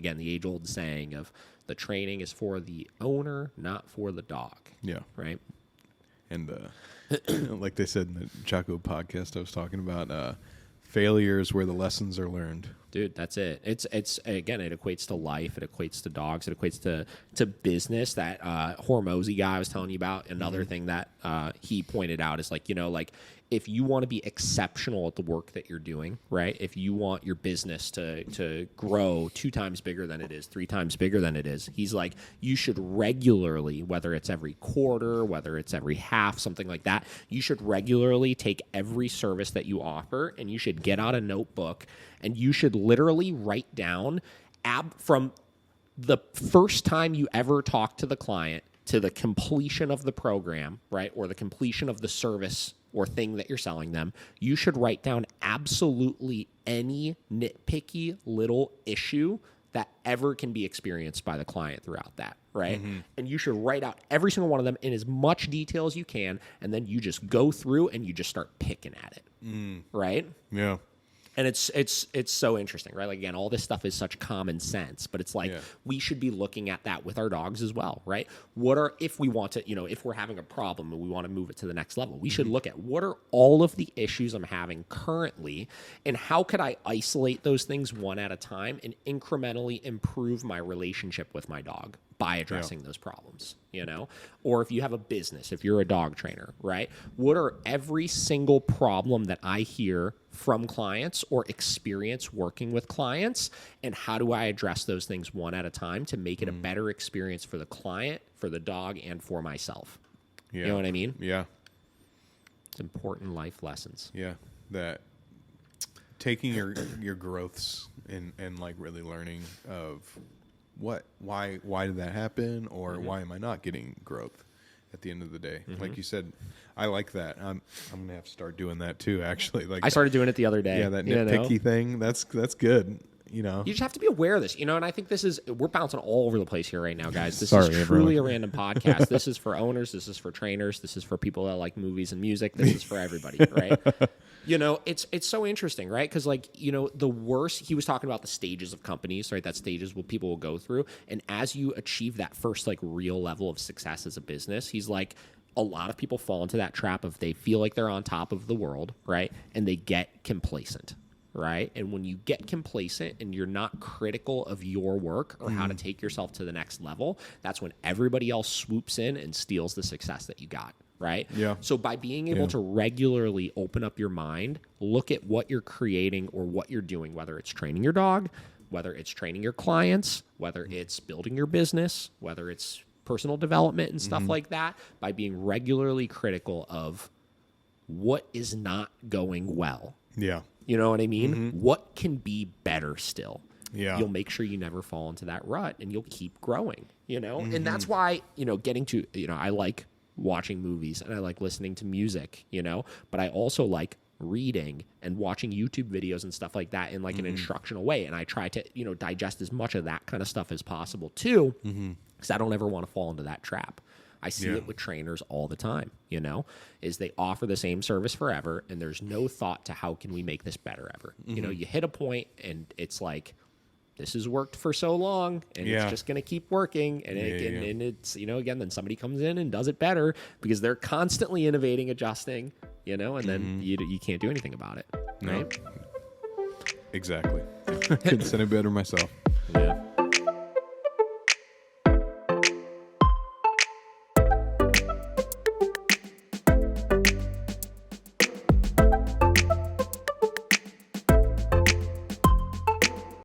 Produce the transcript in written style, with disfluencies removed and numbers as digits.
again, the age-old saying of the training is for the owner, not for the dog. Yeah. Right? And like they said in the Chaco podcast I was talking about, failures where the lessons are learned. Dude, that's it. It's again, it equates to life. It equates to dogs. It equates to business. That Hormozy guy I was telling you about. Another thing that he pointed out is like, like if you want to be exceptional at the work that you're doing, right? If you want your business to grow 2 times bigger than it is, 3 times bigger than it is, he's like, you should regularly, whether it's every quarter, whether it's every half, something like that, you should regularly take every service that you offer and you should get out a notebook and you should literally write down from the first time you ever talk to the client to the completion of the program, right? Or the completion of the service or thing that you're selling them, you should write down absolutely any nitpicky little issue that ever can be experienced by the client throughout that, right? And you should write out every single one of them in as much detail as you can, and then you just go through and you just start picking at it, right? Yeah. And it's so interesting, right? Like, again, all this stuff is such common sense, but it's like we should be looking at that with our dogs as well, right? If we want to, if we're having a problem and we want to move it to the next level, we should look at what are all of the issues I'm having currently and how could I isolate those things one at a time and incrementally improve my relationship with my dog by addressing those problems, Or if you have a business, if you're a dog trainer, right? What are every single problem that I hear from clients or experience working with clients, and how do I address those things one at a time to make it a better experience for the client, for the dog, and for myself? Yeah. You know what I mean? Yeah. It's important life lessons. Yeah. That taking your growths and like really learning of why did that happen, or why am I not getting growth at the end of the day? Like you said, I like that. I'm gonna have to start doing that too. Actually, like I started doing it the other day. Yeah, that nitpicky thing. That's good. You just have to be aware of this, and I think we're bouncing all over the place here right now, guys. This Sorry, is truly a random podcast. This is for owners. This is for trainers. This is for people that like movies and music. This is for everybody, right? It's so interesting, right? Because the worst, he was talking about the stages of companies, right? That stages what people will go through. And as you achieve that first real level of success as a business, he's like, a lot of people fall into that trap of they feel like they're on top of the world, right? And they get complacent, right? And when you get complacent and you're not critical of your work or how to take yourself to the next level, that's when everybody else swoops in and steals the success that you got. Right? Yeah. So by being able to regularly open up your mind, look at what you're creating or what you're doing, whether it's training your dog, whether it's training your clients, whether it's building your business, whether it's personal development and stuff like that, by being regularly critical of what is not going well. Yeah. You know what I mean? What can be better still? Yeah. You'll make sure you never fall into that rut and you'll keep growing, And that's why, getting to, I like watching movies and I like listening to music, but I also like reading and watching YouTube videos and stuff like that in like an instructional way. And I try to, digest as much of that kind of stuff as possible too, because I don't ever want to fall into that trap. I see it with trainers all the time, is they offer the same service forever and there's no thought to how can we make this better ever. You hit a point and it's like, this has worked for so long and it's just going to keep working. And, and it's, again, then somebody comes in and does it better because they're constantly innovating, adjusting, and then you can't do anything about it. Right? No. Exactly. Couldn't say it better myself. Yeah.